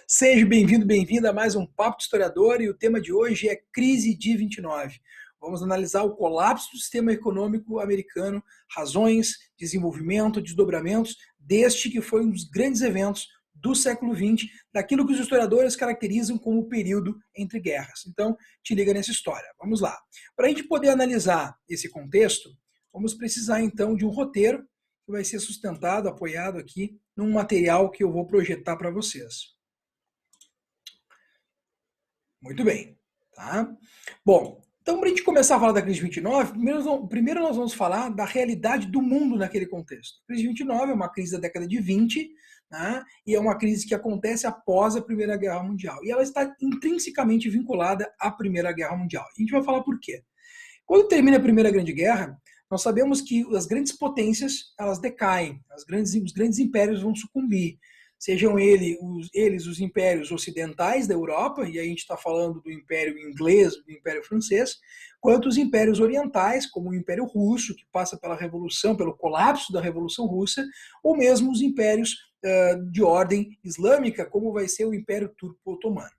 Seja bem-vindo, bem-vinda a mais um Papo de Historiador e o tema de hoje é Crise de 29. Vamos analisar o colapso do sistema econômico americano, razões, desenvolvimento, desdobramentos deste que foi um dos grandes eventos do século XX, daquilo que os historiadores caracterizam como o período entre guerras. Então, te liga nessa história. Vamos lá. Para a gente poder analisar esse contexto, vamos precisar então de um roteiro que vai ser sustentado, apoiado aqui num material que eu vou projetar para vocês. Muito bem. Tá? Bom, então para a gente começar a falar da crise de 29, primeiro nós vamos falar da realidade do mundo naquele contexto. A crise de 29 é uma crise da década de 20, né? E é uma crise que acontece após a Primeira Guerra Mundial. E ela está intrinsecamente vinculada à Primeira Guerra Mundial. E a gente vai falar por quê. Quando termina a Primeira Grande Guerra, nós sabemos que as grandes potências elas decaem, os grandes impérios vão sucumbir. Sejam eles os impérios ocidentais da Europa, e aí a gente está falando do Império Inglês, do Império Francês, quanto os impérios orientais, como o Império Russo, que passa pela Revolução, pelo colapso da Revolução Russa, ou mesmo os impérios de ordem islâmica, como vai ser o Império Turco-Otomano.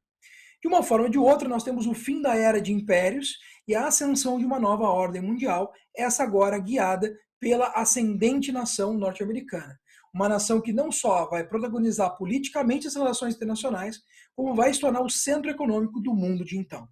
De uma forma ou de outra, nós temos o fim da era de impérios e a ascensão de uma nova ordem mundial, essa agora guiada pela ascendente nação norte-americana. Uma nação que não só vai protagonizar politicamente as relações internacionais, como vai se tornar o centro econômico do mundo de então.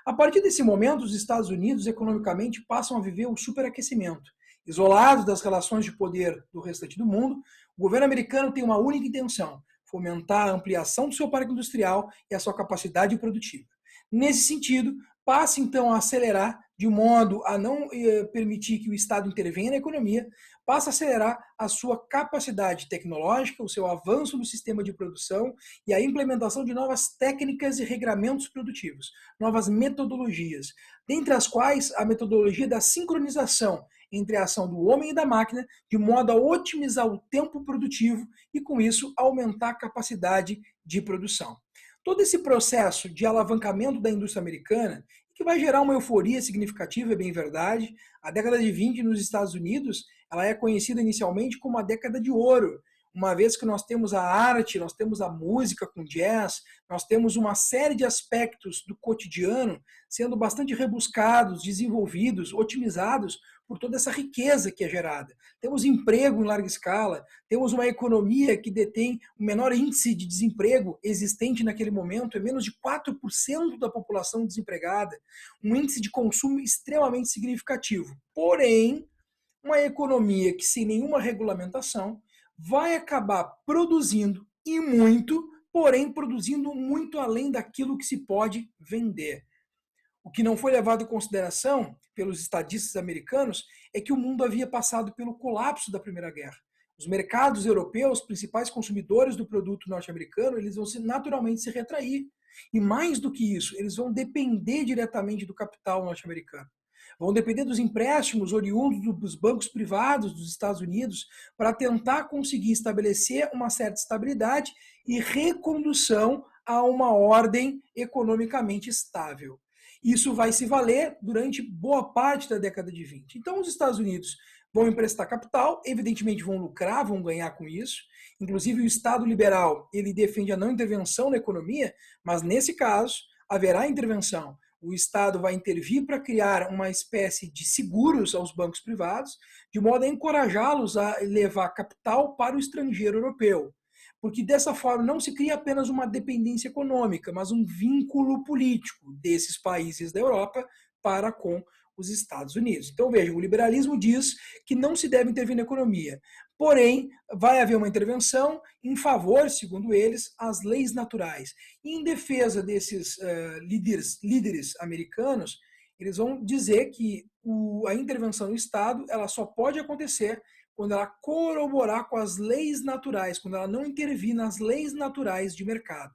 A partir desse momento, os Estados Unidos economicamente passam a viver o superaquecimento. Isolados das relações de poder do restante do mundo, o governo americano tem uma única intenção: fomentar a ampliação do seu parque industrial e a sua capacidade produtiva. Nesse sentido, passa então a acelerar, de modo a não permitir que o Estado intervenha na economia, passa a acelerar a sua capacidade tecnológica, o seu avanço no sistema de produção e a implementação de novas técnicas e regramentos produtivos, novas metodologias, dentre as quais a metodologia da sincronização entre a ação do homem e da máquina, de modo a otimizar o tempo produtivo e, com isso, aumentar a capacidade de produção. Todo esse processo de alavancamento da indústria americana, que vai gerar uma euforia significativa, é bem verdade. A década de 20 nos Estados Unidos, ela é conhecida inicialmente como a década de ouro, uma vez que nós temos a arte, nós temos a música com jazz, nós temos uma série de aspectos do cotidiano sendo bastante rebuscados, desenvolvidos, otimizados por toda essa riqueza que é gerada. Temos emprego em larga escala, temos uma economia que detém o menor índice de desemprego existente naquele momento, é menos de 4% da população desempregada, um índice de consumo extremamente significativo. Porém, uma economia que sem nenhuma regulamentação vai acabar produzindo e muito, porém produzindo muito além daquilo que se pode vender. O que não foi levado em consideração pelos estadistas americanos é que o mundo havia passado pelo colapso da Primeira Guerra. Os mercados europeus, principais consumidores do produto norte-americano, eles vão naturalmente se retrair. E mais do que isso, eles vão depender diretamente do capital norte-americano. Vão depender dos empréstimos oriundos dos bancos privados dos Estados Unidos para tentar conseguir estabelecer uma certa estabilidade e recondução a uma ordem economicamente estável. Isso vai se valer durante boa parte da década de 20. Então, os Estados Unidos vão emprestar capital, evidentemente vão lucrar, vão ganhar com isso. Inclusive, o Estado liberal, ele defende a não intervenção na economia, mas nesse caso, haverá intervenção. O Estado vai intervir para criar uma espécie de seguros aos bancos privados, de modo a encorajá-los a levar capital para o estrangeiro europeu. Porque dessa forma não se cria apenas uma dependência econômica, mas um vínculo político desses países da Europa para com os Estados Unidos. Então, vejam, o liberalismo diz que não se deve intervir na economia, porém, vai haver uma intervenção em favor, segundo eles, às leis naturais. E em defesa desses líderes americanos, eles vão dizer que a intervenção do Estado ela só pode acontecer quando ela corroborar com as leis naturais, quando ela não intervir nas leis naturais de mercado.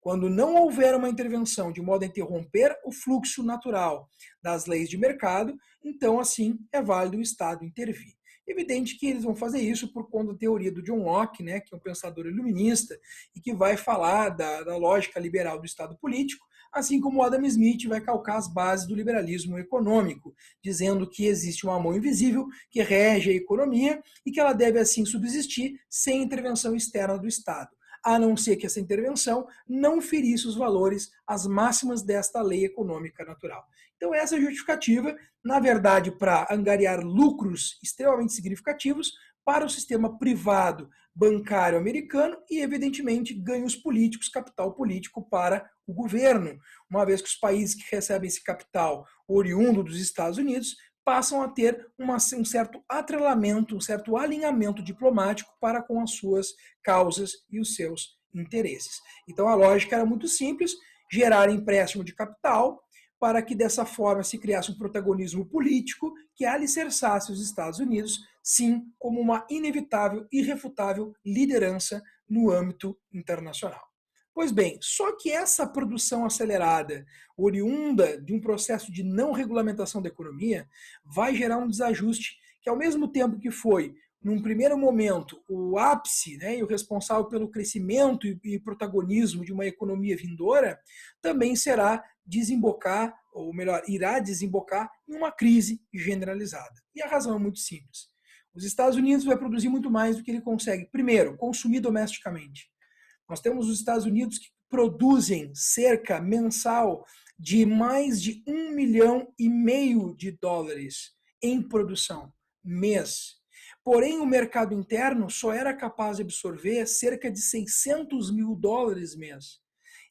Quando não houver uma intervenção de modo a interromper o fluxo natural das leis de mercado, então, assim, é válido o Estado intervir. Evidente que eles vão fazer isso por conta da teoria do John Locke, né, que é um pensador iluminista, e que vai falar da lógica liberal do Estado político, assim como Adam Smith vai calcar as bases do liberalismo econômico, dizendo que existe uma mão invisível que rege a economia e que ela deve, assim, subsistir sem intervenção externa do Estado. a não ser que essa intervenção não ferisse os valores, as máximas desta lei econômica natural. Então essa é a justificativa, na verdade, para angariar lucros extremamente significativos para o sistema privado bancário americano e, evidentemente, ganhos políticos, capital político para o governo, uma vez que os países que recebem esse capital oriundo dos Estados Unidos passam a ter um certo atrelamento, um certo alinhamento diplomático para com as suas causas e os seus interesses. Então a lógica era muito simples, gerar empréstimo de capital para que dessa forma se criasse um protagonismo político que alicerçasse os Estados Unidos, sim, como uma inevitável, irrefutável liderança no âmbito internacional. Pois bem, só que essa produção acelerada, oriunda de um processo de não regulamentação da economia, vai gerar um desajuste que, ao mesmo tempo que foi, num primeiro momento, o ápice, né, e o responsável pelo crescimento e protagonismo de uma economia vindoura, também será desembocar, ou melhor, irá desembocar em uma crise generalizada. E a razão é muito simples. Os Estados Unidos vai produzir muito mais do que ele consegue, primeiro, consumir domesticamente. Nós temos os Estados Unidos que produzem cerca mensal de mais de 1,5 milhão de dólares em produção mês. Porém, o mercado interno só era capaz de absorver cerca de 600 mil dólares mês.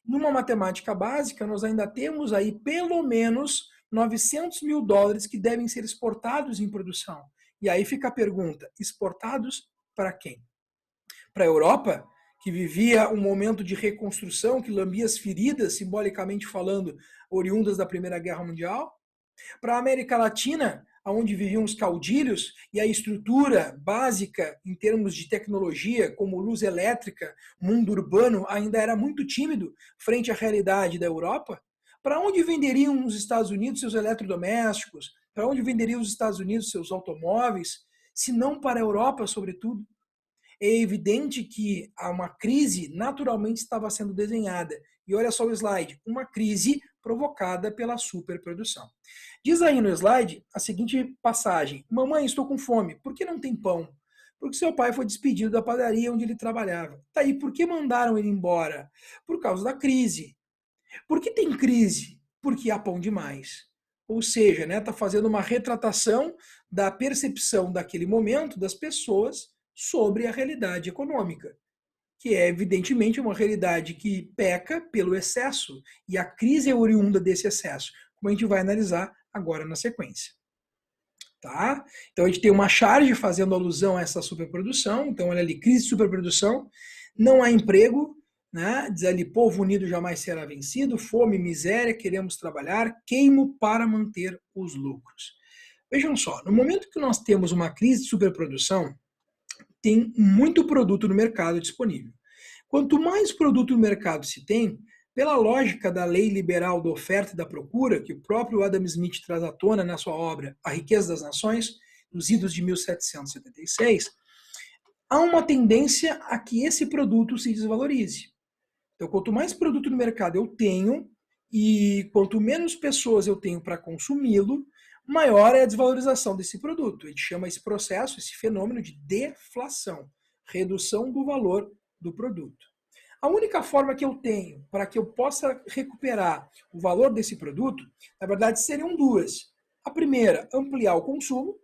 Numa matemática básica, nós ainda temos aí pelo menos 900 mil dólares que devem ser exportados em produção. E aí fica a pergunta, exportados para quem? Para a Europa, que vivia um momento de reconstrução, que lambia as feridas, simbolicamente falando, oriundas da Primeira Guerra Mundial? Para a América Latina, onde viviam os caudilhos e a estrutura básica em termos de tecnologia, como luz elétrica, mundo urbano, ainda era muito tímido frente à realidade da Europa? Para onde venderiam os Estados Unidos seus eletrodomésticos? Para onde venderiam os Estados Unidos seus automóveis? Se não para a Europa, sobretudo? É evidente que uma crise naturalmente estava sendo desenhada. E olha só o slide, uma crise provocada pela superprodução. Diz aí no slide a seguinte passagem: mamãe, estou com fome, por que não tem pão? Porque seu pai foi despedido da padaria onde ele trabalhava. Tá aí, por que mandaram ele embora? Por causa da crise. Por que tem crise? Porque há pão demais. Ou seja, né, tá fazendo uma retratação da percepção daquele momento das pessoas sobre a realidade econômica, que é evidentemente uma realidade que peca pelo excesso, e a crise é oriunda desse excesso, como a gente vai analisar agora na sequência. Tá? Então a gente tem uma charge fazendo alusão a essa superprodução, então olha ali, crise de superprodução, não há emprego, né? Diz ali, povo unido jamais será vencido, fome, miséria, queremos trabalhar, queimo para manter os lucros. Vejam só, no momento que nós temos uma crise de superprodução, tem muito produto no mercado disponível. Quanto mais produto no mercado se tem, pela lógica da lei liberal da oferta e da procura, que o próprio Adam Smith traz à tona na sua obra A Riqueza das Nações, nos idos de 1776, há uma tendência a que esse produto se desvalorize. Então, quanto mais produto no mercado eu tenho, e quanto menos pessoas eu tenho para consumi-lo, maior é a desvalorização desse produto. A gente chama esse processo, esse fenômeno de deflação, redução do valor do produto. A única forma que eu tenho para que eu possa recuperar o valor desse produto, na verdade, seriam duas. A primeira, ampliar o consumo.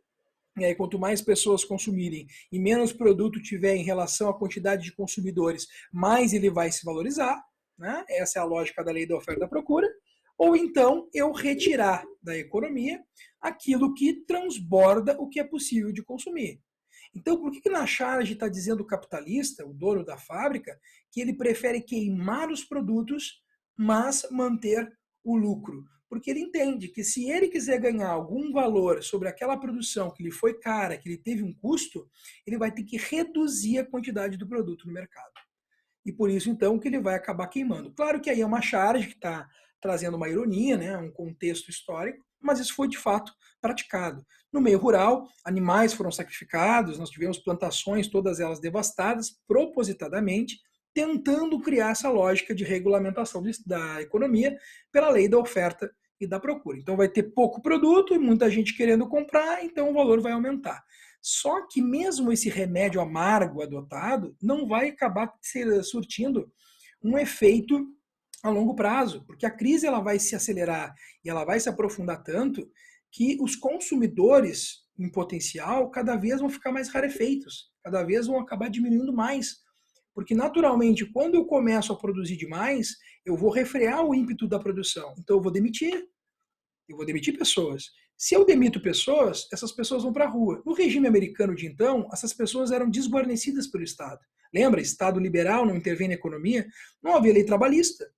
E aí, quanto mais pessoas consumirem e menos produto tiver em relação à quantidade de consumidores, mais ele vai se valorizar. Né? Essa é a lógica da lei da oferta e da procura. Ou então eu retirar da economia aquilo que transborda o que é possível de consumir. Então, por que na charge está dizendo o capitalista, o dono da fábrica, que ele prefere queimar os produtos, mas manter o lucro? Porque ele entende que se ele quiser ganhar algum valor sobre aquela produção que lhe foi cara, que ele teve um custo, ele vai ter que reduzir a quantidade do produto no mercado. E por isso, então, que ele vai acabar queimando. Claro que aí é uma charge que está trazendo uma ironia, né, um contexto histórico, mas isso foi de fato praticado. No meio rural, animais foram sacrificados, nós tivemos plantações, todas elas devastadas, propositadamente, tentando criar essa lógica de regulamentação da economia pela lei da oferta e da procura. Então vai ter pouco produto e muita gente querendo comprar, então o valor vai aumentar. Só que mesmo esse remédio amargo adotado não vai acabar surtindo um efeito a longo prazo, porque a crise ela vai se acelerar e ela vai se aprofundar tanto que os consumidores em potencial cada vez vão ficar mais rarefeitos, cada vez vão acabar diminuindo mais. Porque naturalmente, quando eu começo a produzir demais, eu vou refrear o ímpeto da produção. Então eu vou demitir. Eu vou demitir pessoas. Se eu demito pessoas, essas pessoas vão para a rua. No regime americano de então, essas pessoas eram desguarnecidas pelo Estado. Lembra? Estado liberal não intervém na economia. Não havia lei trabalhista.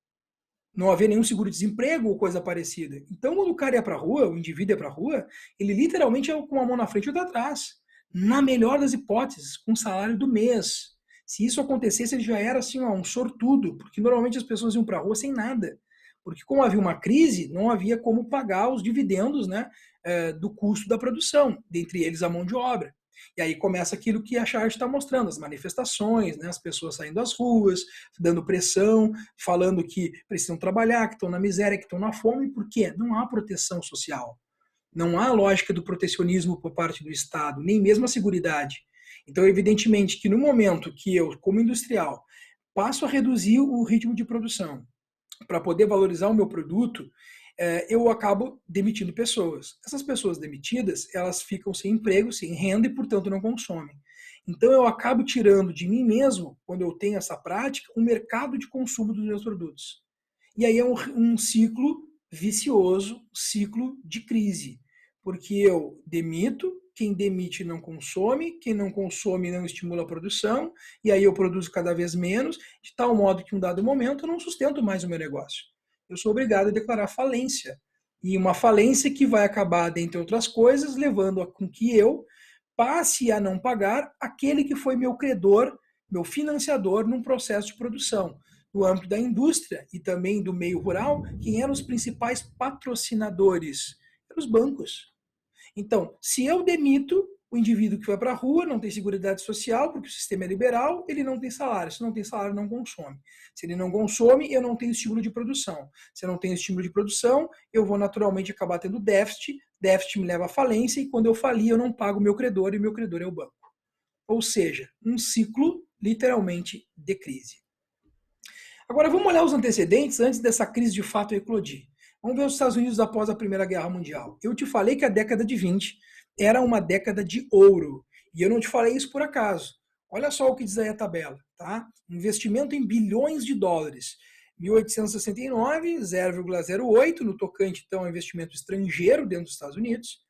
Não havia nenhum seguro-desemprego ou coisa parecida. Então, quando o cara ia para a rua, o indivíduo ia para a rua, ele literalmente ia com uma mão na frente e outra atrás. Na melhor das hipóteses, com o salário do mês. Se isso acontecesse, ele já era assim, ó, um sortudo, porque normalmente as pessoas iam para a rua sem nada. Porque como havia uma crise, não havia como pagar os dividendos, né, do custo da produção, dentre eles a mão de obra. E aí começa aquilo que a Charge está mostrando, as manifestações, né, as pessoas saindo às ruas, dando pressão, falando que precisam trabalhar, que estão na miséria, que estão na fome. Por quê? Não há proteção social. Não há lógica do protecionismo por parte do Estado, nem mesmo a seguridade. Então, evidentemente que no momento que eu, como industrial, passo a reduzir o ritmo de produção para poder valorizar o meu produto, eu acabo demitindo pessoas. Essas pessoas demitidas, elas ficam sem emprego, sem renda e, portanto, não consomem. Então, eu acabo tirando de mim mesmo, quando eu tenho essa prática, um mercado de consumo dos meus produtos. E aí é um ciclo vicioso, ciclo de crise. Porque eu demito, quem demite não consome, quem não consome não estimula a produção, e aí eu produzo cada vez menos, de tal modo que em um dado momento eu não sustento mais o meu negócio. Eu sou obrigado a declarar falência. E uma falência que vai acabar, dentre outras coisas, levando a com que eu passe a não pagar aquele que foi meu credor, meu financiador num processo de produção. No âmbito da indústria e também do meio rural, quem eram os principais patrocinadores? Eram os bancos. Então, se eu demito o indivíduo que vai para a rua, não tem seguridade social, porque o sistema é liberal, ele não tem salário. Se não tem salário, não consome. Se ele não consome, eu não tenho estímulo de produção. Se eu não tenho estímulo de produção, eu vou naturalmente acabar tendo déficit, déficit me leva à falência, e quando eu falir, eu não pago o meu credor, e o meu credor é o banco. Ou seja, um ciclo, literalmente, de crise. Agora, vamos olhar os antecedentes antes dessa crise de fato eclodir. Vamos ver os Estados Unidos após a Primeira Guerra Mundial. Eu te falei que a década de 20 era uma década de ouro. E eu não te falei isso por acaso. Olha só o que diz aí a tabela. Tá? Investimento em bilhões de dólares. 1869, 0,08 no tocante então ao investimento estrangeiro dentro dos Estados Unidos.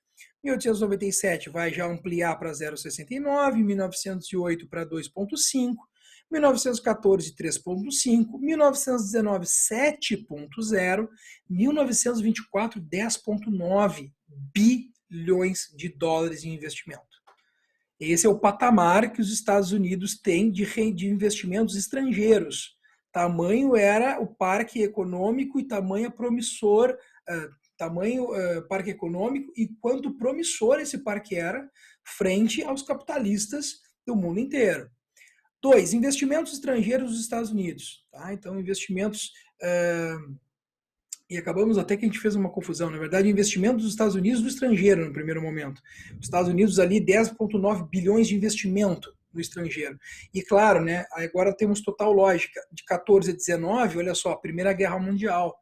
1897 vai já ampliar para 0,69, 1908 para 2,5, 1914, 3,5, 1919, 7,0, 1924, 10,9 bilhões de dólares em investimento. Esse é o patamar que os Estados Unidos têm de investimentos estrangeiros. Tamanho era o parque econômico e tamanho promissor, parque econômico e quanto promissor esse parque era frente aos capitalistas do mundo inteiro. 2, investimentos estrangeiros dos Estados Unidos. Tá? Então, investimentos... e acabamos até que a gente fez uma confusão. Na verdade, investimentos dos Estados Unidos do estrangeiro no primeiro momento. Os Estados Unidos ali, 10,9 bilhões de investimento no estrangeiro. E claro, né, agora temos total lógica. De 14 a 19, olha só, Primeira Guerra Mundial.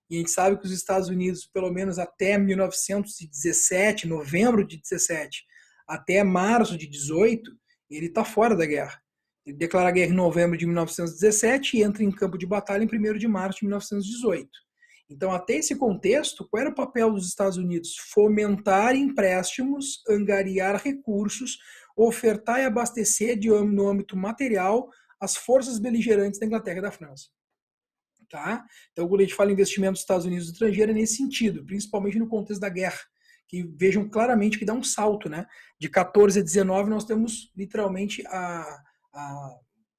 E a gente sabe que os Estados Unidos, pelo menos até 1917, novembro de 17, até março de 18, ele está fora da guerra. Ele declara a guerra em novembro de 1917 e entra em campo de batalha em 1º de março de 1918. Então, até esse contexto, qual era o papel dos Estados Unidos? Fomentar empréstimos, angariar recursos, ofertar e abastecer no âmbito material as forças beligerantes da Inglaterra e da França. Tá? Então, quando a gente fala em investimento dos Estados Unidos estrangeiro, é nesse sentido, principalmente no contexto da guerra, que vejam claramente que dá um salto. Né? De 14 a 19, nós temos literalmente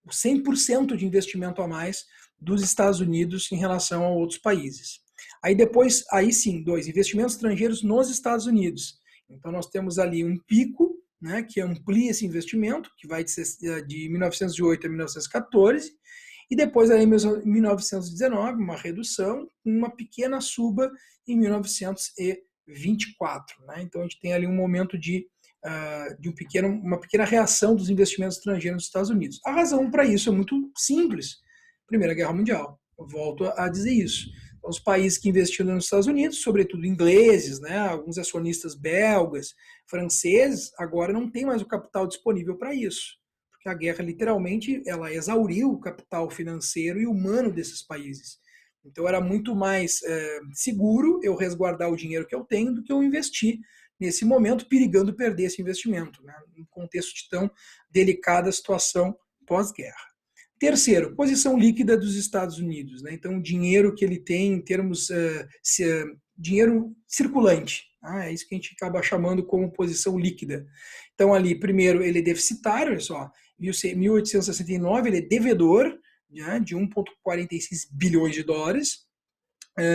o 100% de investimento a mais dos Estados Unidos em relação a outros países. Aí depois, aí sim, 2, investimentos estrangeiros nos Estados Unidos. Então nós temos ali um pico, né, que amplia esse investimento, que vai de 1908 a 1914, e depois aí em 1919, uma redução, uma pequena suba em 1924. Né? Então a gente tem ali um momento de uma pequena reação dos investimentos estrangeiros nos Estados Unidos. A razão para isso é muito simples. Primeira Guerra Mundial. Eu volto a dizer isso. Então, os países que investiram nos Estados Unidos, sobretudo ingleses, né, alguns acionistas belgas, franceses, agora não tem mais o capital disponível para isso. Porque a guerra, literalmente, ela exauriu o capital financeiro e humano desses países. Então, era muito mais seguro eu resguardar o dinheiro que eu tenho do que eu investir nesse momento, perigando perder esse investimento, né, num contexto de tão delicada situação pós-guerra. Terceiro, posição líquida dos Estados Unidos, né? Então, o dinheiro que ele tem em termos dinheiro circulante, é isso que a gente acaba chamando como posição líquida. Então, ali, primeiro, ele é deficitário, olha só, 1869 ele é devedor, né, de 1,46 bilhões de dólares.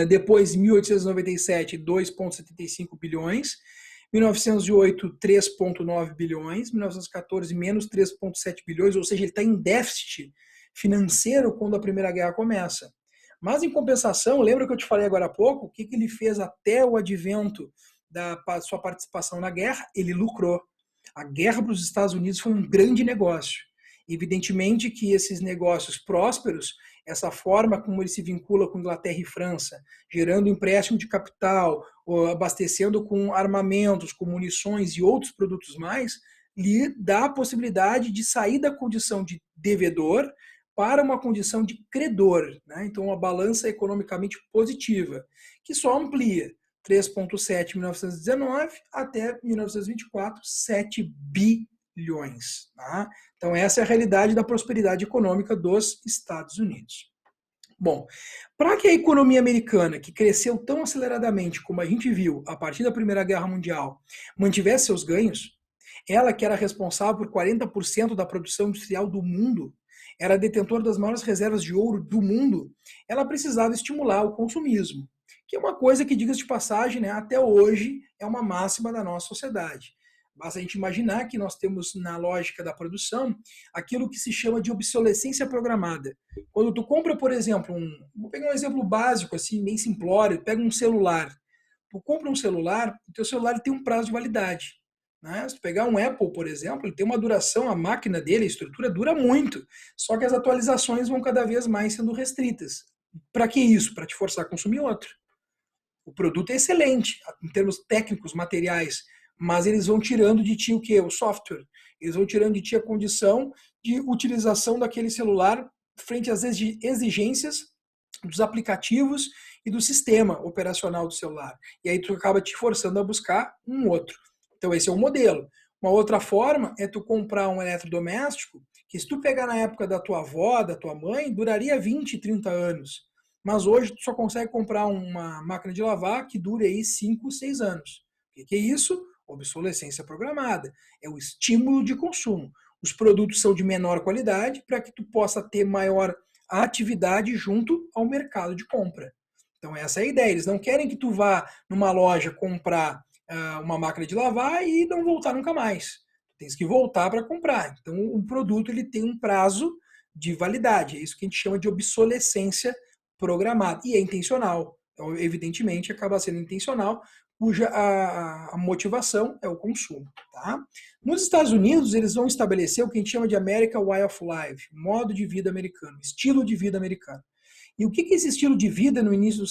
Depois, 1897, 2,75 bilhões. 1908, 3,9 bilhões. 1914, menos 3,7 bilhões, ou seja, ele está em déficit financeiro quando a Primeira Guerra começa. Mas, em compensação, lembra que eu te falei agora há pouco, o que ele fez até o advento da sua participação na guerra? Ele lucrou. A guerra para os Estados Unidos foi um grande negócio. Evidentemente que esses negócios prósperos, essa forma como ele se vincula com Inglaterra e França, gerando empréstimo de capital, abastecendo com armamentos, com munições e outros produtos mais, lhe dá a possibilidade de sair da condição de devedor para uma condição de credor, né? Então, uma balança economicamente positiva, que só amplia 3,7 em 1919 até 1924, 7 bilhões. Tá? Então, essa é a realidade da prosperidade econômica dos Estados Unidos. Bom, para que a economia americana, que cresceu tão aceleradamente como a gente viu a partir da Primeira Guerra Mundial, mantivesse seus ganhos, ela que era responsável por 40% da produção industrial do mundo, era detentora das maiores reservas de ouro do mundo, ela precisava estimular o consumismo, que é uma coisa que, diga-se de passagem, né, até hoje é uma máxima da nossa sociedade. Basta a gente imaginar que nós temos na lógica da produção aquilo que se chama de obsolescência programada. Quando tu compra, por exemplo, vou pegar um exemplo básico, assim, bem simplório, pega um celular. Tu compra um celular, o teu celular tem um prazo de validade. Né? Se tu pegar um Apple, por exemplo, ele tem uma duração, a máquina dele, a estrutura dura muito, só que as atualizações vão cada vez mais sendo restritas. Para que isso? Para te forçar a consumir outro. O produto é excelente, em termos técnicos, materiais, mas eles vão tirando de ti o quê? O software. Eles vão tirando de ti a condição de utilização daquele celular frente às exigências dos aplicativos e do sistema operacional do celular. E aí tu acaba te forçando a buscar um outro. Então esse é um modelo. Uma outra forma é tu comprar um eletrodoméstico que, se tu pegar na época da tua avó, da tua mãe, duraria 20, 30 anos. Mas hoje tu só consegue comprar uma máquina de lavar que dure aí 5, 6 anos. O que é isso? Obsolescência programada. É o estímulo de consumo. Os produtos são de menor qualidade para que tu possa ter maior atividade junto ao mercado de compra. Então essa é a ideia. Eles não querem que tu vá numa loja comprar uma máquina de lavar e não voltar nunca mais. Tu tens que voltar para comprar. Então o produto ele tem um prazo de validade. É isso que a gente chama de obsolescência programada. E é intencional. Então, evidentemente, acaba sendo intencional, cuja a motivação é o consumo. Tá? Nos Estados Unidos, eles vão estabelecer o que a gente chama de American Way of Life, modo de vida americano, estilo de vida americano. E o que é esse estilo de vida no início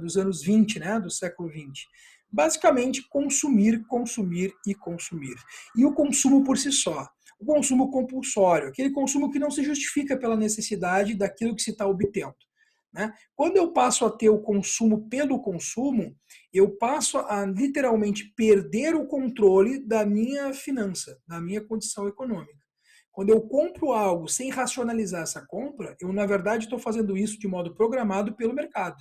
dos anos 20, né, do século 20? Basicamente, consumir, consumir e consumir. E o consumo por si só. O consumo compulsório, aquele consumo que não se justifica pela necessidade daquilo que se está obtendo. Né? Quando eu passo a ter o consumo pelo consumo, eu passo a literalmente perder o controle da minha finança, da minha condição econômica. Quando eu compro algo sem racionalizar essa compra, eu, na verdade, estou fazendo isso de modo programado pelo mercado.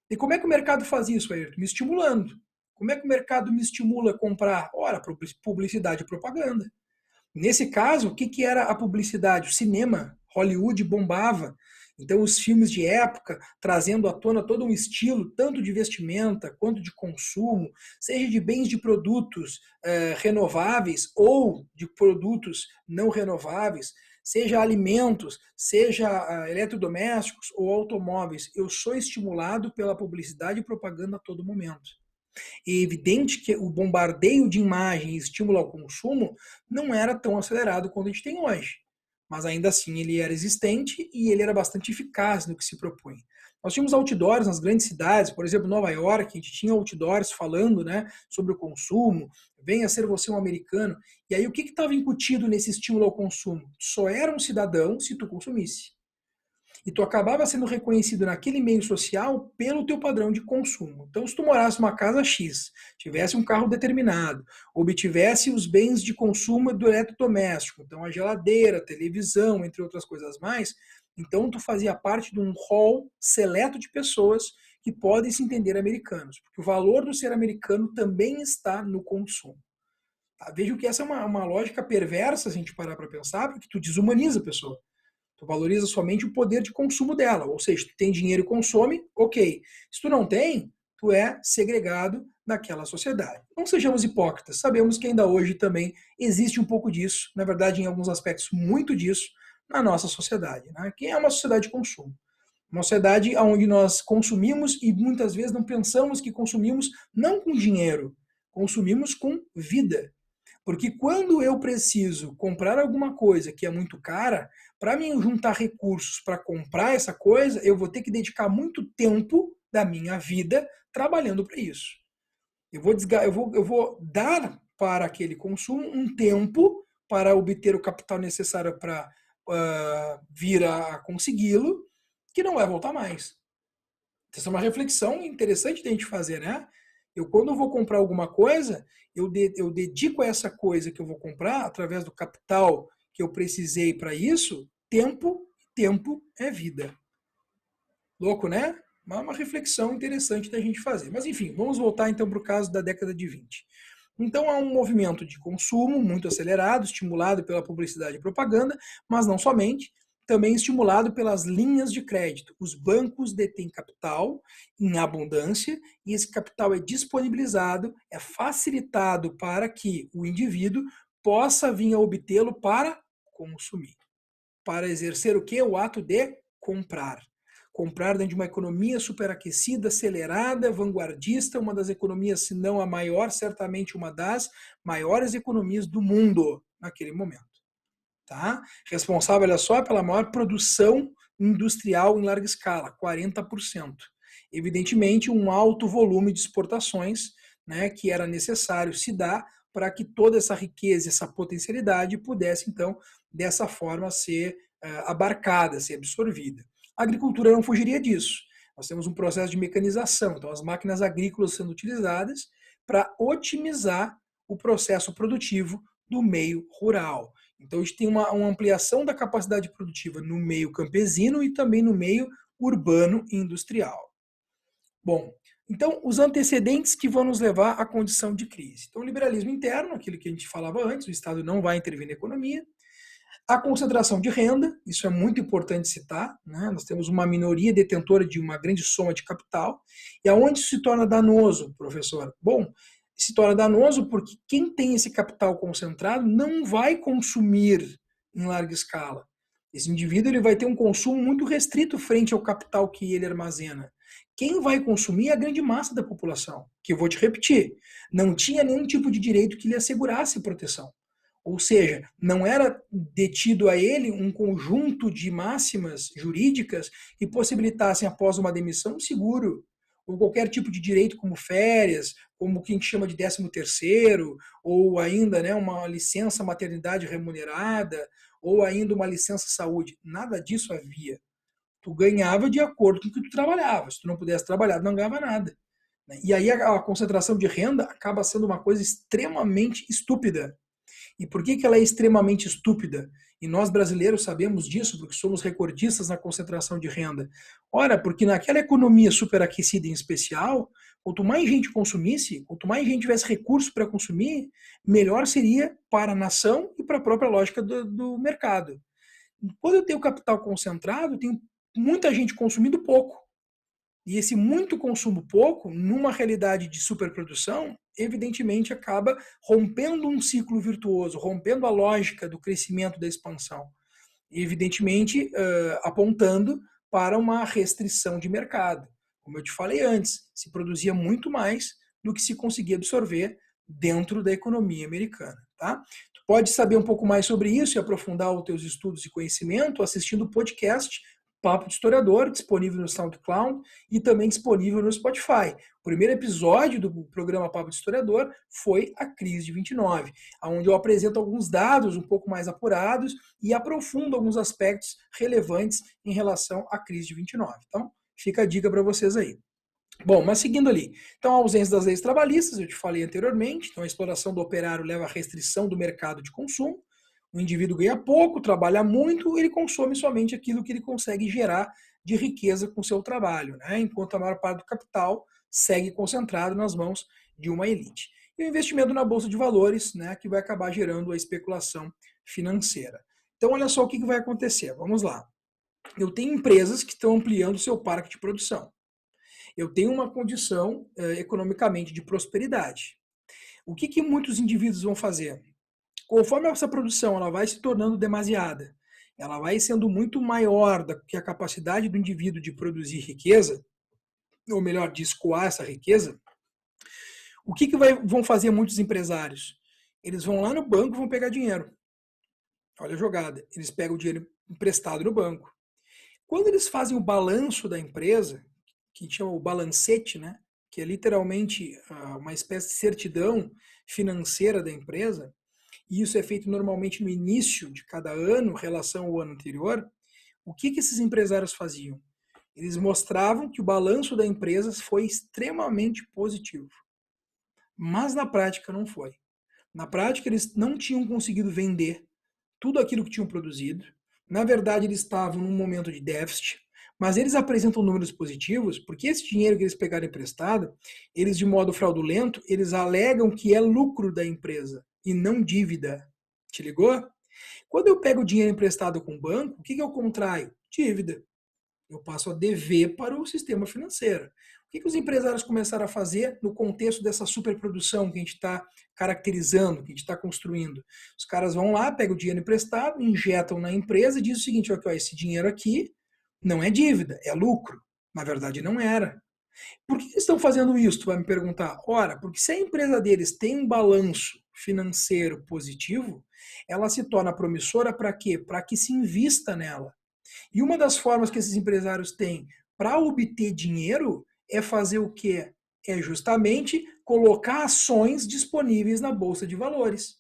E como é que o mercado faz isso, Ayrton? Me estimulando. Como é que o mercado me estimula a comprar? Ora, publicidade e propaganda. Nesse caso, o que era a publicidade? O cinema. Hollywood bombava. Então, os filmes de época, trazendo à tona todo um estilo, tanto de vestimenta quanto de consumo, seja de bens de produtos renováveis ou de produtos não renováveis, seja alimentos, seja eletrodomésticos ou automóveis. Eu sou estimulado pela publicidade e propaganda a todo momento. É evidente que o bombardeio de imagem e estímulo ao consumo não era tão acelerado quanto a gente tem hoje. Mas ainda assim ele era existente e ele era bastante eficaz no que se propõe. Nós tínhamos outdoors nas grandes cidades, por exemplo, Nova York, a gente tinha outdoors falando, né, sobre o consumo, venha ser você um americano. E aí o que estava incutido nesse estímulo ao consumo? Só era um cidadão se tu consumisse. E tu acabava sendo reconhecido naquele meio social pelo teu padrão de consumo. Então, se tu morasse numa casa X, tivesse um carro determinado, obtivesse os bens de consumo do eletrodoméstico, então a geladeira, a televisão, entre outras coisas mais, então tu fazia parte de um hall seleto de pessoas que podem se entender americanos, porque o valor do ser americano também está no consumo. Tá? Vejo que essa é uma lógica perversa, se a gente parar para pensar, porque tu desumaniza a pessoa. Tu valoriza somente o poder de consumo dela. Ou seja, tu tem dinheiro e consome, ok. Se tu não tem, tu é segregado daquela sociedade. Não sejamos hipócritas. Sabemos que ainda hoje também existe um pouco disso, na verdade, em alguns aspectos, muito disso, na nossa sociedade. Né? Que é uma sociedade de consumo. Uma sociedade onde nós consumimos e muitas vezes não pensamos que consumimos não com dinheiro, consumimos com vida. Porque quando eu preciso comprar alguma coisa que é muito cara, para mim juntar recursos para comprar essa coisa, eu vou ter que dedicar muito tempo da minha vida trabalhando para isso. Eu vou dar para aquele consumo um tempo para obter o capital necessário para vir a consegui-lo, que não vai voltar mais. Essa é uma reflexão interessante de a gente fazer, né? Eu, quando eu vou comprar alguma coisa, eu dedico a essa coisa que eu vou comprar, através do capital que eu precisei para isso, tempo, tempo é vida. Louco, né? Uma reflexão interessante da gente fazer. Mas, enfim, vamos voltar então para o caso da década de 20. Então, há um movimento de consumo muito acelerado, estimulado pela publicidade e propaganda, mas não somente, também estimulado pelas linhas de crédito. Os bancos detêm capital em abundância e esse capital é disponibilizado, é facilitado para que o indivíduo possa vir a obtê-lo para consumir. Para exercer o quê? O ato de comprar. Comprar dentro de uma economia superaquecida, acelerada, vanguardista, uma das economias, se não a maior, certamente uma das maiores economias do mundo naquele momento. Tá? Responsável, olha só, pela maior produção industrial em larga escala, 40%. Evidentemente, um alto volume de exportações, né, que era necessário se dar para que toda essa riqueza, essa potencialidade pudesse, então, dessa forma, ser abarcada, ser absorvida. A agricultura não fugiria disso. Nós temos um processo de mecanização, então as máquinas agrícolas sendo utilizadas para otimizar o processo produtivo do meio rural. Então, a gente tem uma ampliação da capacidade produtiva no meio campesino e também no meio urbano e industrial. Bom, então, os antecedentes que vão nos levar à condição de crise. Então, o liberalismo interno, aquilo que a gente falava antes, o Estado não vai intervir na economia. A concentração de renda, isso é muito importante citar, né? Nós temos uma minoria detentora de uma grande soma de capital. E aonde isso se torna danoso, professor? Bom, se torna danoso porque quem tem esse capital concentrado não vai consumir em larga escala. Esse indivíduo ele vai ter um consumo muito restrito frente ao capital que ele armazena. Quem vai consumir é a grande massa da população, que eu vou te repetir, não tinha nenhum tipo de direito que lhe assegurasse proteção. Ou seja, não era detido a ele um conjunto de máximas jurídicas que possibilitassem, após uma demissão, um seguro, ou qualquer tipo de direito como férias, como o que a gente chama de 13º, ou ainda, né, uma licença maternidade remunerada, ou ainda uma licença saúde. Nada disso havia. Tu ganhava de acordo com o que tu trabalhava. Se tu não pudesse trabalhar, tu não ganhava nada. E aí a concentração de renda acaba sendo uma coisa extremamente estúpida. E por que ela é extremamente estúpida? E nós brasileiros sabemos disso, porque somos recordistas na concentração de renda. Ora, porque naquela economia superaquecida em especial, quanto mais gente consumisse, quanto mais gente tivesse recurso para consumir, melhor seria para a nação e para a própria lógica do mercado. Quando eu tenho capital concentrado, eu tenho muita gente consumindo pouco. E esse muito consumo pouco, numa realidade de superprodução, evidentemente acaba rompendo um ciclo virtuoso, rompendo a lógica do crescimento da expansão. E, evidentemente, apontando para uma restrição de mercado. Como eu te falei antes, se produzia muito mais do que se conseguir absorver dentro da economia americana. Tá? Tu pode saber um pouco mais sobre isso e aprofundar os teus estudos e conhecimento assistindo o podcast Papo de Historiador, disponível no SoundCloud e também disponível no Spotify. O primeiro episódio do programa Papo de Historiador foi a crise de 29, onde eu apresento alguns dados um pouco mais apurados e aprofundo alguns aspectos relevantes em relação à crise de 29. Então, fica a dica para vocês aí. Bom, mas seguindo ali. Então, a ausência das leis trabalhistas, eu te falei anteriormente. Então, a exploração do operário leva à restrição do mercado de consumo. O indivíduo ganha pouco, trabalha muito, ele consome somente aquilo que ele consegue gerar de riqueza com seu trabalho, né? Enquanto a maior parte do capital segue concentrado nas mãos de uma elite. E o investimento na bolsa de valores, né, que vai acabar gerando a especulação financeira. Então, olha só o que vai acontecer. Vamos lá. Eu tenho empresas que estão ampliando o seu parque de produção. Eu tenho uma condição economicamente de prosperidade. O que muitos indivíduos vão fazer? Conforme essa produção ela vai se tornando demasiada, ela vai sendo muito maior do que a capacidade do indivíduo de produzir riqueza, ou melhor, de escoar essa riqueza, o que vão fazer muitos empresários? Eles vão lá no banco e vão pegar dinheiro. Olha a jogada. Eles pegam o dinheiro emprestado no banco. Quando eles fazem o balanço da empresa, que chama o balancete, né? Que é literalmente uma espécie de certidão financeira da empresa, e isso é feito normalmente no início de cada ano, em relação ao ano anterior, o que esses empresários faziam? Eles mostravam que o balanço da empresa foi extremamente positivo. Mas na prática não foi. Na prática eles não tinham conseguido vender tudo aquilo que tinham produzido. Na verdade eles estavam num momento de déficit, mas eles apresentam números positivos porque esse dinheiro que eles pegaram emprestado, eles de modo fraudulento, eles alegam que é lucro da empresa e não dívida. Te ligou? Quando eu pego dinheiro emprestado com o banco, o que eu contraio? Dívida. Eu passo a dever para o sistema financeiro. O que os empresários começaram a fazer no contexto dessa superprodução que a gente está caracterizando, que a gente está construindo? Os caras vão lá, pegam o dinheiro emprestado, injetam na empresa e dizem o seguinte, ó, esse dinheiro aqui não é dívida, é lucro. Na verdade, não era. Por que eles estão fazendo isso? Tu vai me perguntar. Ora, porque se a empresa deles tem um balanço financeiro positivo, ela se torna promissora para quê? Para que se invista nela. E uma das formas que esses empresários têm para obter dinheiro é fazer o quê? É justamente colocar ações disponíveis na Bolsa de Valores.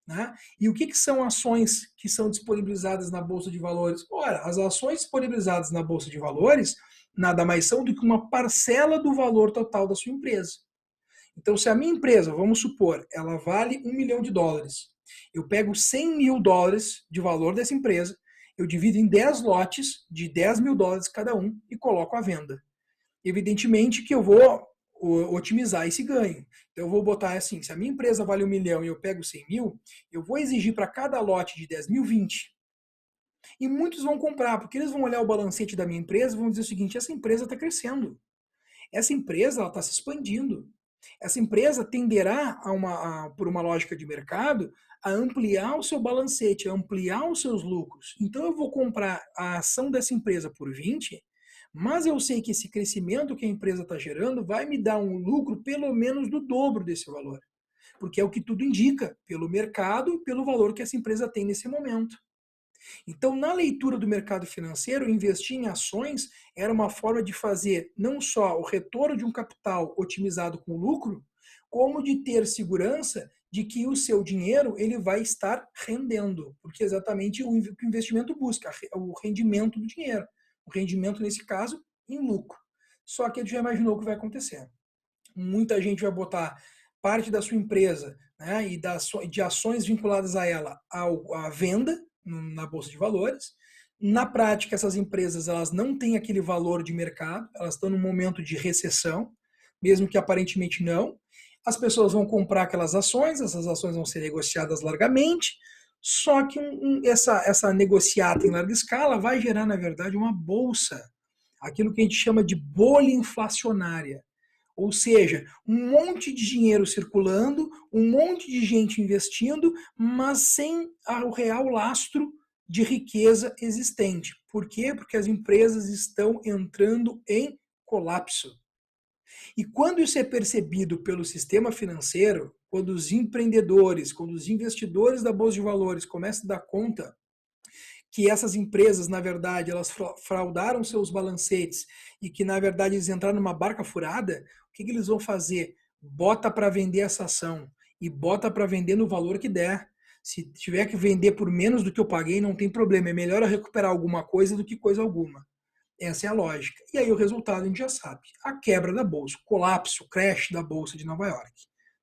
Né? E o que são ações que são disponibilizadas na Bolsa de Valores? Ora, as ações disponibilizadas na Bolsa de Valores nada mais são do que uma parcela do valor total da sua empresa. Então, se a minha empresa, vamos supor, ela vale $1 milhão, eu pego $100 mil de valor dessa empresa, eu divido em 10 lotes de $10 mil cada um e coloco à venda. Evidentemente que eu vou otimizar esse ganho. Então eu vou botar assim, se a minha empresa vale $1 milhão e eu pego 100 mil, eu vou exigir para cada lote de 10 mil, 20. E muitos vão comprar, porque eles vão olhar o balancete da minha empresa e vão dizer o seguinte, essa empresa está crescendo. Essa empresa está se expandindo. Essa empresa tenderá, por uma lógica de mercado, a ampliar o seu balancete, a ampliar os seus lucros. Então eu vou comprar a ação dessa empresa por 20, mas eu sei que esse crescimento que a empresa está gerando vai me dar um lucro pelo menos do dobro desse valor. Porque é o que tudo indica, pelo mercado e pelo valor que essa empresa tem nesse momento. Então, na leitura do mercado financeiro, investir em ações era uma forma de fazer não só o retorno de um capital otimizado com lucro, como de ter segurança de que o seu dinheiro ele vai estar rendendo, porque é exatamente o que o investimento busca, o rendimento do dinheiro. O rendimento, nesse caso, em lucro. Só que ele já imaginou o que vai acontecer. Muita gente vai botar parte da sua empresa, né, e de ações vinculadas a ela à venda, na Bolsa de Valores. Na prática, essas empresas elas não têm aquele valor de mercado, elas estão num momento de recessão, mesmo que aparentemente não. As pessoas vão comprar aquelas ações, essas ações vão ser negociadas largamente, só que essa negociata em larga escala vai gerar, na verdade, uma bolsa, aquilo que a gente chama de bolha inflacionária. Ou seja, um monte de dinheiro circulando, um monte de gente investindo, mas sem o real lastro de riqueza existente. Por quê? Porque as empresas estão entrando em colapso. E quando isso é percebido pelo sistema financeiro, quando os empreendedores, quando os investidores da Bolsa de Valores começam a dar conta que essas empresas, na verdade, elas fraudaram seus balancetes e que, na verdade, eles entraram numa barca furada, o que eles vão fazer? Bota para vender essa ação e bota para vender no valor que der. Se tiver que vender por menos do que eu paguei, não tem problema. É melhor eu recuperar alguma coisa do que coisa alguma. Essa é a lógica. E aí o resultado a gente já sabe. A quebra da bolsa, o colapso, o crash da bolsa de Nova York.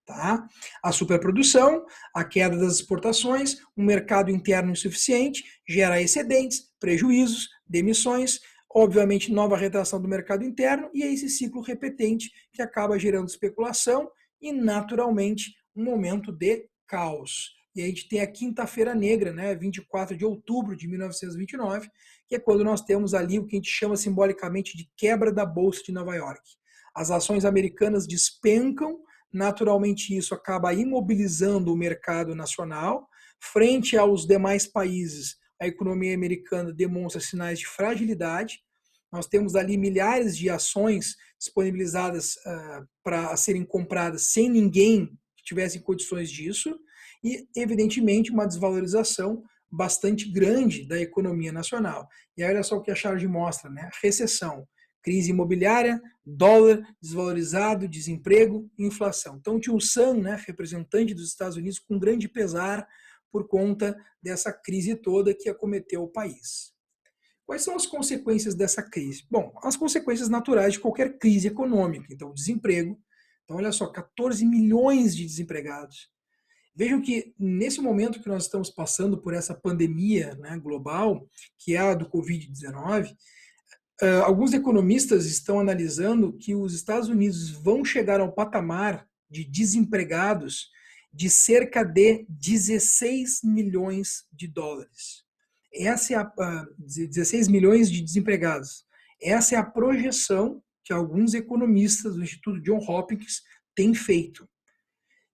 Tá? A superprodução, a queda das exportações, um mercado interno insuficiente, gera excedentes, prejuízos, demissões, obviamente nova retração do mercado interno e é esse ciclo repetente que acaba gerando especulação e naturalmente um momento de caos. E a gente tem a Quinta-feira Negra, né, 24 de outubro de 1929, que é quando nós temos ali o que a gente chama simbolicamente de quebra da Bolsa de Nova York. As ações americanas despencam, naturalmente isso acaba imobilizando o mercado nacional. Frente aos demais países, a economia americana demonstra sinais de fragilidade. Nós temos ali milhares de ações disponibilizadas para serem compradas sem ninguém que tivesse condições disso e, evidentemente, uma desvalorização bastante grande da economia nacional. E aí, olha só o que a charge mostra, né? Recessão, crise imobiliária, dólar desvalorizado, desemprego, inflação. Então, o tio Sam, né, representante dos Estados Unidos, com grande pesar por conta dessa crise toda que acometeu o país. Quais são as consequências dessa crise? Bom, as consequências naturais de qualquer crise econômica. Então, desemprego. Então, olha só, 14 milhões de desempregados. Vejam que nesse momento que nós estamos passando por essa pandemia, né, global, que é a do Covid-19, alguns economistas estão analisando que os Estados Unidos vão chegar ao patamar de desempregados de cerca de 16 milhões de dólares. Essa é 16 milhões de desempregados. Essa é a projeção que alguns economistas do Instituto John Hopkins têm feito.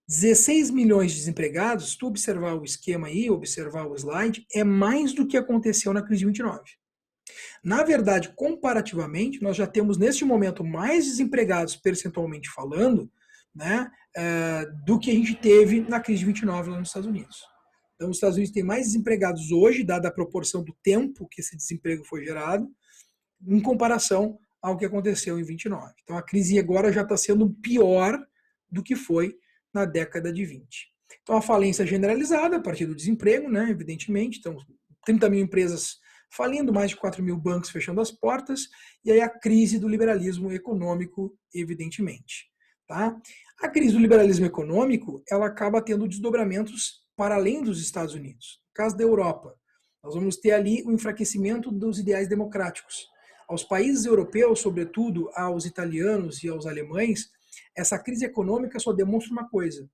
16 milhões de desempregados, se tu observar o esquema aí, observar o slide, é mais do que aconteceu na crise de 29. Na verdade, comparativamente, nós já temos neste momento mais desempregados percentualmente falando, né, do que a gente teve na crise de 29 lá nos Estados Unidos. Então, os Estados Unidos têm mais desempregados hoje, dada a proporção do tempo que esse desemprego foi gerado, em comparação ao que aconteceu em 29. Então, a crise agora já está sendo pior do que foi na década de 20. Então, a falência generalizada a partir do desemprego, né, evidentemente. Então, 30 mil empresas falindo, mais de 4 mil bancos fechando as portas, e aí a crise do liberalismo econômico, evidentemente. Tá? A crise do liberalismo econômico, ela acaba tendo desdobramentos para além dos Estados Unidos. No caso da Europa, nós vamos ter ali o enfraquecimento dos ideais democráticos. Aos países europeus, sobretudo aos italianos e aos alemães, essa crise econômica só demonstra uma coisa,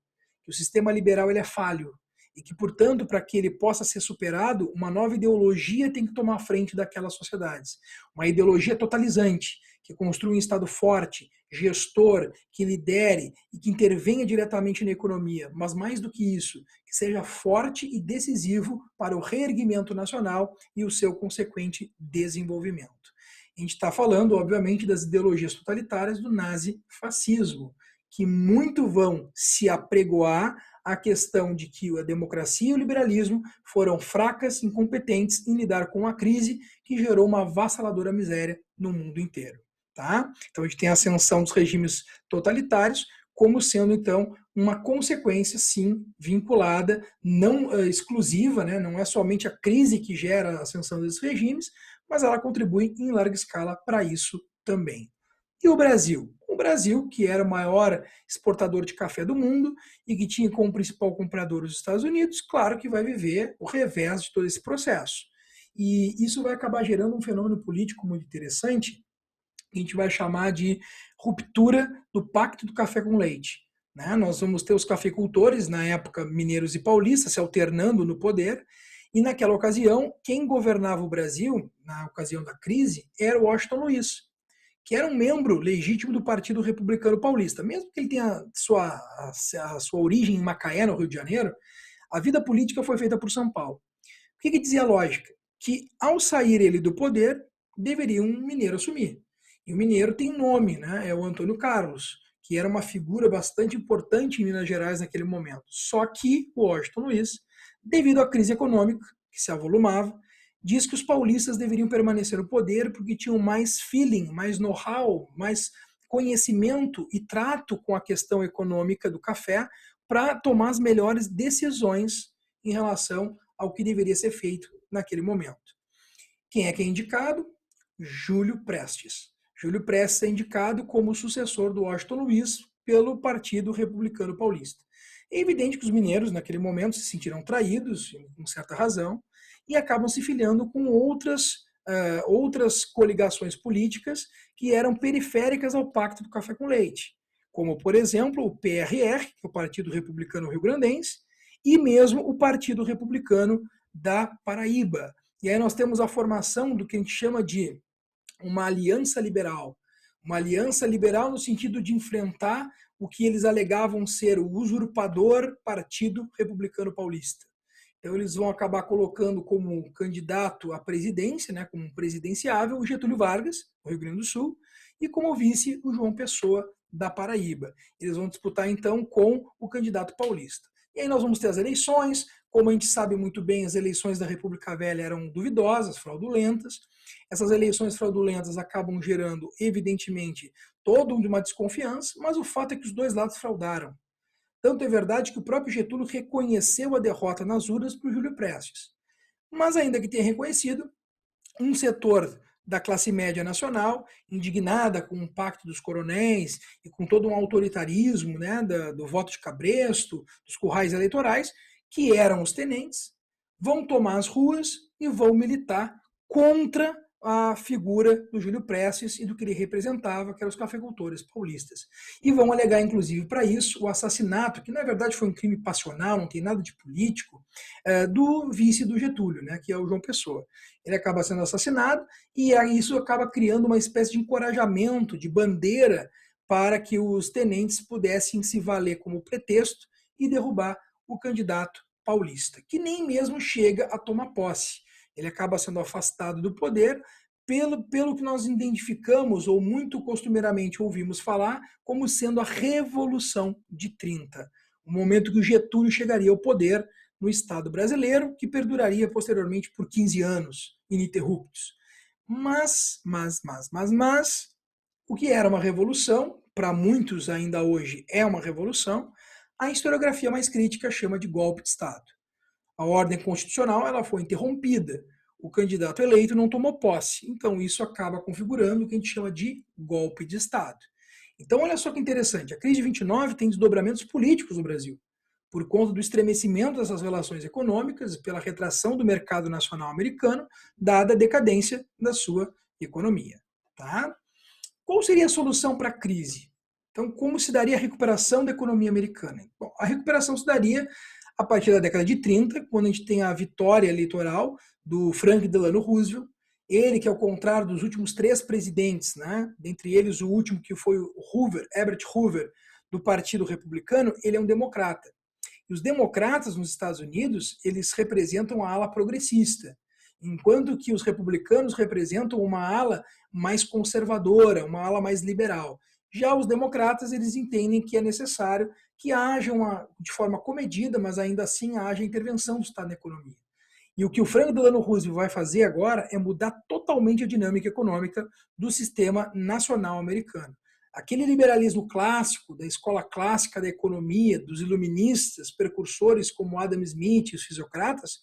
que o sistema liberal ele é falho, e que, portanto, para que ele possa ser superado, uma nova ideologia tem que tomar frente daquelas sociedades. Uma ideologia totalizante, que construa um Estado forte, gestor, que lidere e que intervenha diretamente na economia, mas mais do que isso, que seja forte e decisivo para o reerguimento nacional e o seu consequente desenvolvimento. A gente está falando, obviamente, das ideologias totalitárias do nazifascismo, que muito vão se apregoar a questão de que a democracia e o liberalismo foram fracas, incompetentes em lidar com a crise que gerou uma avassaladora miséria no mundo inteiro. Tá? Então a gente tem a ascensão dos regimes totalitários como sendo, então, uma consequência, sim, vinculada, não exclusiva, né? Não é somente a crise que gera a ascensão desses regimes, mas ela contribui em larga escala para isso também. E o Brasil? O Brasil, que era o maior exportador de café do mundo e que tinha como principal comprador os Estados Unidos, claro que vai viver o revés de todo esse processo. E isso vai acabar gerando um fenômeno político muito interessante, que a gente vai chamar de ruptura do pacto do café com leite. Né? Nós vamos ter os cafeicultores, na época mineiros e paulistas, se alternando no poder, e naquela ocasião, quem governava o Brasil, na ocasião da crise, era o Washington Luiz, que era um membro legítimo do Partido Republicano Paulista. Mesmo que ele tenha a sua origem em Macaé, no Rio de Janeiro, a vida política foi feita por São Paulo. O que dizia a lógica? Que ao sair ele do poder, deveria um mineiro assumir. E o mineiro tem nome, né? É o Antônio Carlos, que era uma figura bastante importante em Minas Gerais naquele momento. Só que o Washington Luiz, devido à crise econômica que se avolumava, diz que os paulistas deveriam permanecer no poder porque tinham mais feeling, mais know-how, mais conhecimento e trato com a questão econômica do café para tomar as melhores decisões em relação ao que deveria ser feito naquele momento. Quem é indicado? Júlio Prestes. Júlio Prestes é indicado como sucessor do Washington Luiz pelo Partido Republicano Paulista. É evidente que os mineiros, naquele momento, se sentiram traídos, com certa razão, e acabam se filiando com outras coligações políticas que eram periféricas ao Pacto do Café com Leite, como, por exemplo, o PRR, que é o Partido Republicano Rio-Grandense, e mesmo o Partido Republicano da Paraíba. E aí nós temos a formação do que a gente chama de uma aliança liberal. Uma aliança liberal no sentido de enfrentar o que eles alegavam ser o usurpador Partido Republicano Paulista. Então eles vão acabar colocando como candidato à presidência, né, como presidenciável, o Getúlio Vargas, do Rio Grande do Sul, e como vice o João Pessoa, da Paraíba. Eles vão disputar então com o candidato paulista. E aí nós vamos ter as eleições. Como a gente sabe muito bem, as eleições da República Velha eram duvidosas, fraudulentas. Essas eleições fraudulentas acabam gerando, evidentemente, toda uma desconfiança, mas o fato é que os dois lados fraudaram. Tanto é verdade que o próprio Getúlio reconheceu a derrota nas urnas para o Júlio Prestes. Mas ainda que tenha reconhecido, um setor da classe média nacional, indignada com o pacto dos coronéis e com todo um autoritarismo, né, do voto de cabresto, dos currais eleitorais, que eram os tenentes, vão tomar as ruas e vão militar contra a figura do Júlio Prestes e do que ele representava, que eram os cafeicultores paulistas. E vão alegar, inclusive, para isso, o assassinato, que na verdade foi um crime passional, não tem nada de político, do vice do Getúlio, né, que é o João Pessoa. Ele acaba sendo assassinado e isso acaba criando uma espécie de encorajamento, de bandeira, para que os tenentes pudessem se valer como pretexto e derrubar o candidato paulista, que nem mesmo chega a tomar posse. Ele acaba sendo afastado do poder pelo que nós identificamos, ou muito costumeiramente ouvimos falar, como sendo a Revolução de 30, o momento que o Getúlio chegaria ao poder no Estado brasileiro, que perduraria posteriormente por 15 anos ininterruptos. Mas, o que era uma revolução, para muitos ainda hoje é uma revolução, a historiografia mais crítica chama de golpe de Estado. A ordem constitucional ela foi interrompida, o candidato eleito não tomou posse, então isso acaba configurando o que a gente chama de golpe de Estado. Então olha só que interessante, a crise de 29 tem desdobramentos políticos no Brasil, por conta do estremecimento dessas relações econômicas e pela retração do mercado nacional americano, dada a decadência da sua economia. Tá? Qual seria a solução para a crise? Então, como se daria a recuperação da economia americana? Bom, a recuperação se daria a partir da década de 30, quando a gente tem a vitória eleitoral do Franklin Delano Roosevelt, ele que, ao contrário dos últimos 3 presidentes, né, dentre eles o último que foi o Hoover, Herbert Hoover, do Partido Republicano, ele é um democrata. E os democratas nos Estados Unidos, eles representam a ala progressista, enquanto que os republicanos representam uma ala mais conservadora, uma ala mais liberal. Já os democratas, eles entendem que é necessário que haja de forma comedida, mas ainda assim haja intervenção do Estado na economia. E o que o Franklin Delano Roosevelt vai fazer agora é mudar totalmente a dinâmica econômica do sistema nacional americano. Aquele liberalismo clássico, da escola clássica da economia, dos iluministas, precursores como Adam Smith e os fisiocratas,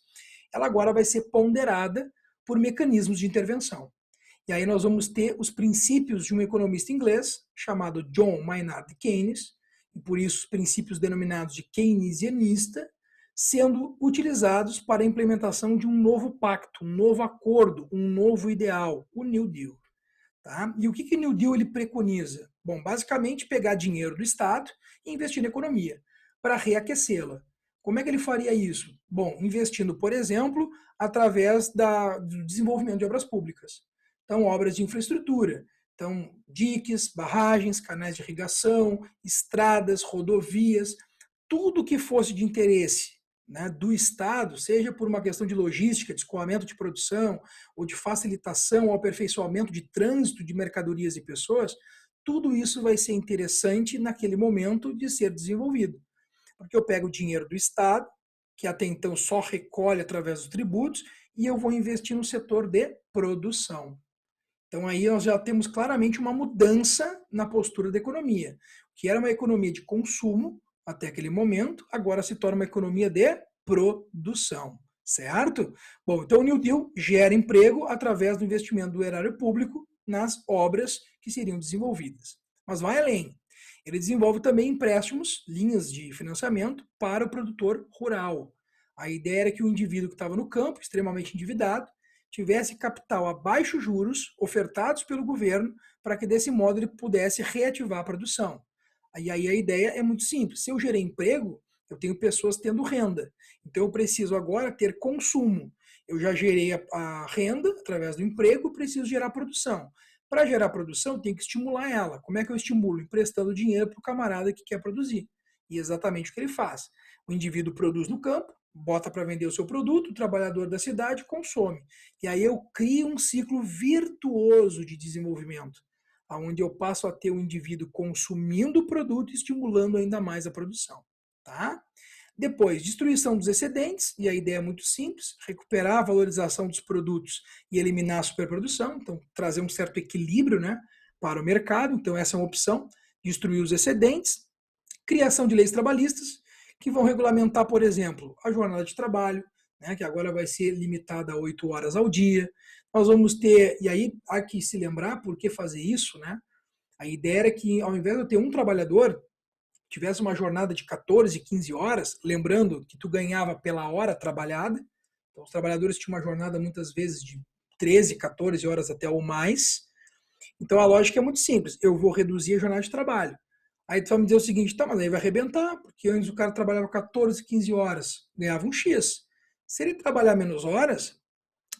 ela agora vai ser ponderada por mecanismos de intervenção. E aí nós vamos ter os princípios de um economista inglês chamado John Maynard Keynes, e por isso os princípios denominados de keynesianista, sendo utilizados para a implementação de um novo pacto, um novo acordo, um novo ideal, o New Deal. Tá? E o que o New Deal ele preconiza? Bom, basicamente pegar dinheiro do Estado e investir na economia, para reaquecê-la. Como é que ele faria isso? Bom, investindo, por exemplo, através do desenvolvimento de obras públicas. Então, obras de infraestrutura. Então, diques, barragens, canais de irrigação, estradas, rodovias, tudo que fosse de interesse né, do Estado, seja por uma questão de logística, de escoamento de produção, ou de facilitação ou aperfeiçoamento de trânsito de mercadorias e pessoas, tudo isso vai ser interessante naquele momento de ser desenvolvido. Porque eu pego o dinheiro do Estado, que até então só recolhe através dos tributos, e eu vou investir no setor de produção. Então aí nós já temos claramente uma mudança na postura da economia. O que era uma economia de consumo até aquele momento, agora se torna uma economia de produção, certo? Bom, então o New Deal gera emprego através do investimento do erário público nas obras que seriam desenvolvidas. Mas vai além. Ele desenvolve também empréstimos, linhas de financiamento para o produtor rural. A ideia era que o indivíduo que estava no campo, extremamente endividado, tivesse capital a baixos juros ofertados pelo governo para que desse modo ele pudesse reativar a produção. E aí a ideia é muito simples. Se eu gerei emprego, eu tenho pessoas tendo renda. Então eu preciso agora ter consumo. Eu já gerei a renda através do emprego, preciso gerar produção. Para gerar produção, eu tenho que estimular ela. Como é que eu estimulo? Emprestando dinheiro para o camarada que quer produzir. E é exatamente o que ele faz. O indivíduo produz no campo, bota para vender o seu produto, o trabalhador da cidade consome. E aí eu crio um ciclo virtuoso de desenvolvimento, onde eu passo a ter o indivíduo consumindo o produto e estimulando ainda mais a produção. Tá? Depois, destruição dos excedentes, e a ideia é muito simples, recuperar a valorização dos produtos e eliminar a superprodução, então trazer um certo equilíbrio, né, para o mercado, então essa é uma opção, destruir os excedentes, criação de leis trabalhistas, que vão regulamentar, por exemplo, a jornada de trabalho, né, que agora vai ser limitada a 8 horas ao dia. Nós vamos ter, e aí há que se lembrar por que fazer isso, né? A ideia era que, ao invés de eu ter um trabalhador, tivesse uma jornada de 14, 15 horas, lembrando que tu ganhava pela hora trabalhada, então os trabalhadores tinham uma jornada muitas vezes de 13, 14 horas até ou mais. Então a lógica é muito simples, eu vou reduzir a jornada de trabalho. Aí tu vai me dizer o seguinte, tá, mas aí vai arrebentar, porque antes o cara trabalhava 14, 15 horas, ganhava um X. Se ele trabalhar menos horas,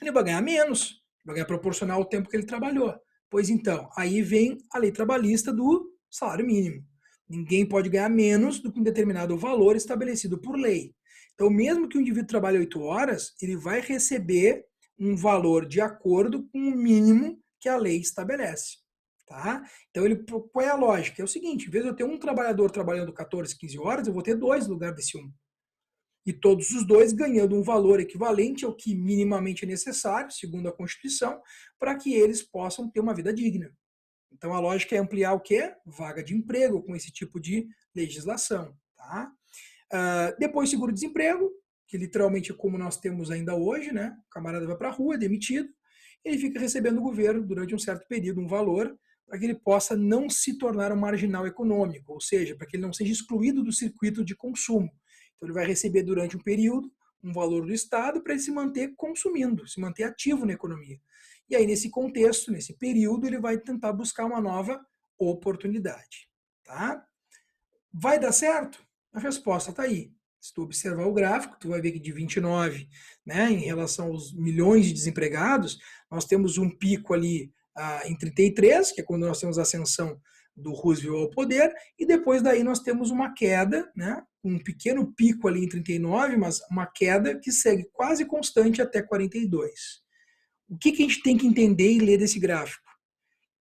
ele vai ganhar menos, vai ganhar proporcional ao tempo que ele trabalhou. Pois então, aí vem a lei trabalhista do salário mínimo. Ninguém pode ganhar menos do que um determinado valor estabelecido por lei. Então, mesmo que o indivíduo trabalhe 8 horas, ele vai receber um valor de acordo com o mínimo que a lei estabelece. Tá? Então, qual é a lógica? É o seguinte, em vez de eu ter um trabalhador trabalhando 14, 15 horas, eu vou ter dois no lugar desse um. E todos os dois ganhando um valor equivalente ao que minimamente é necessário, segundo a Constituição, para que eles possam ter uma vida digna. Então a lógica é ampliar o quê? Vaga de emprego com esse tipo de legislação. Tá? Depois seguro-desemprego, que literalmente é como nós temos ainda hoje, né? O camarada vai para a rua, é demitido, ele fica recebendo do governo durante um certo período um valor para que ele possa não se tornar um marginal econômico, ou seja, para que ele não seja excluído do circuito de consumo. Então ele vai receber durante um período um valor do Estado para ele se manter consumindo, se manter ativo na economia. E aí, nesse contexto, nesse período, ele vai tentar buscar uma nova oportunidade. Tá? Vai dar certo? A resposta está aí. Se tu observar o gráfico, tu vai ver que de 29, né, em relação aos milhões de desempregados, nós temos um pico ali em 33, que é quando nós temos a ascensão do Roosevelt ao poder, e depois daí nós temos uma queda, né, um pequeno pico ali em 39, mas uma queda que segue quase constante até 42. O que a gente tem que entender e ler desse gráfico?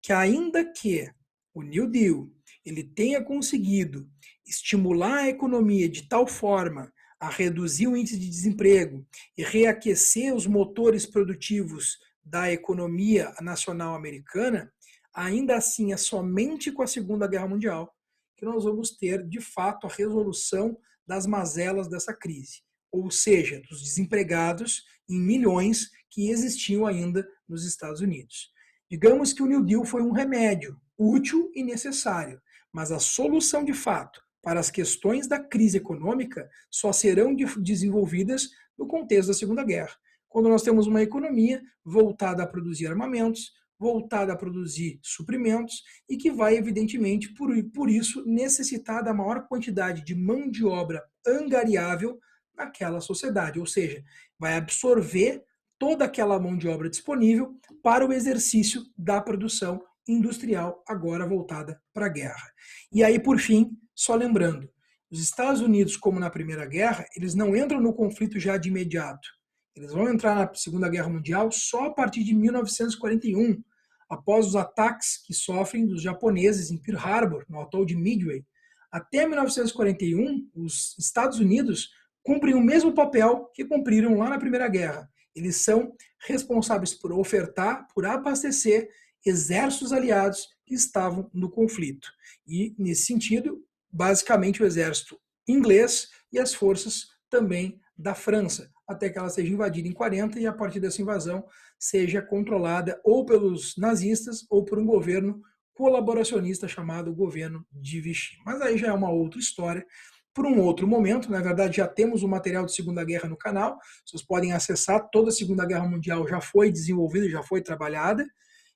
Que ainda que o New Deal ele tenha conseguido estimular a economia de tal forma a reduzir o índice de desemprego e reaquecer os motores produtivos da economia nacional americana, ainda assim é somente com a Segunda Guerra Mundial que nós vamos ter, de fato, a resolução das mazelas dessa crise, ou seja, dos desempregados em milhões que existiam ainda nos Estados Unidos. Digamos que o New Deal foi um remédio útil e necessário, mas a solução de fato para as questões da crise econômica só serão desenvolvidas no contexto da Segunda Guerra, quando nós temos uma economia voltada a produzir armamentos, voltada a produzir suprimentos e que vai, evidentemente, por isso, necessitar da maior quantidade de mão de obra angariável naquela sociedade, ou seja, vai absorver toda aquela mão de obra disponível para o exercício da produção industrial, agora voltada para a guerra. E aí, por fim, só lembrando, Os Estados Unidos, como na Primeira Guerra, eles não entram no conflito já de imediato. Eles vão entrar na Segunda Guerra Mundial só a partir de 1941, após os ataques que sofrem dos japoneses em Pearl Harbor, no atol de Midway. Até 1941, os Estados Unidos cumprem o mesmo papel que cumpriram lá na Primeira Guerra. Eles são responsáveis por ofertar, por abastecer exércitos aliados que estavam no conflito. E, nesse sentido, basicamente o exército inglês e as forças também da França, até que ela seja invadida em 40 e a partir dessa invasão seja controlada ou pelos nazistas ou por um governo colaboracionista chamado governo de Vichy. Mas aí já é uma outra história, por um outro momento. Na verdade, já temos o material de Segunda Guerra no canal, vocês podem acessar, toda a Segunda Guerra Mundial já foi desenvolvida, já foi trabalhada,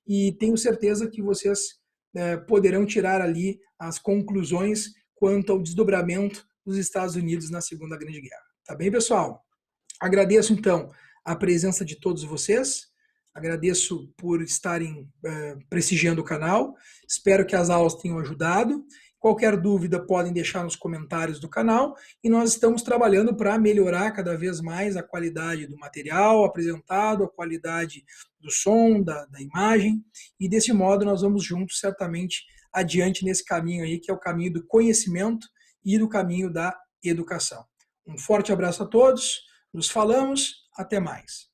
e tenho certeza que vocês poderão tirar ali as conclusões quanto ao desdobramento dos Estados Unidos na Segunda Grande Guerra. Tá bem, pessoal? Agradeço, então, a presença de todos vocês, agradeço por estarem prestigiando o canal, espero que as aulas tenham ajudado. Qualquer dúvida podem deixar nos comentários do canal e nós estamos trabalhando para melhorar cada vez mais a qualidade do material apresentado, a qualidade do som, da imagem, e desse modo nós vamos juntos certamente adiante nesse caminho aí, que é o caminho do conhecimento e do caminho da educação. Um forte abraço a todos, nos falamos, até mais.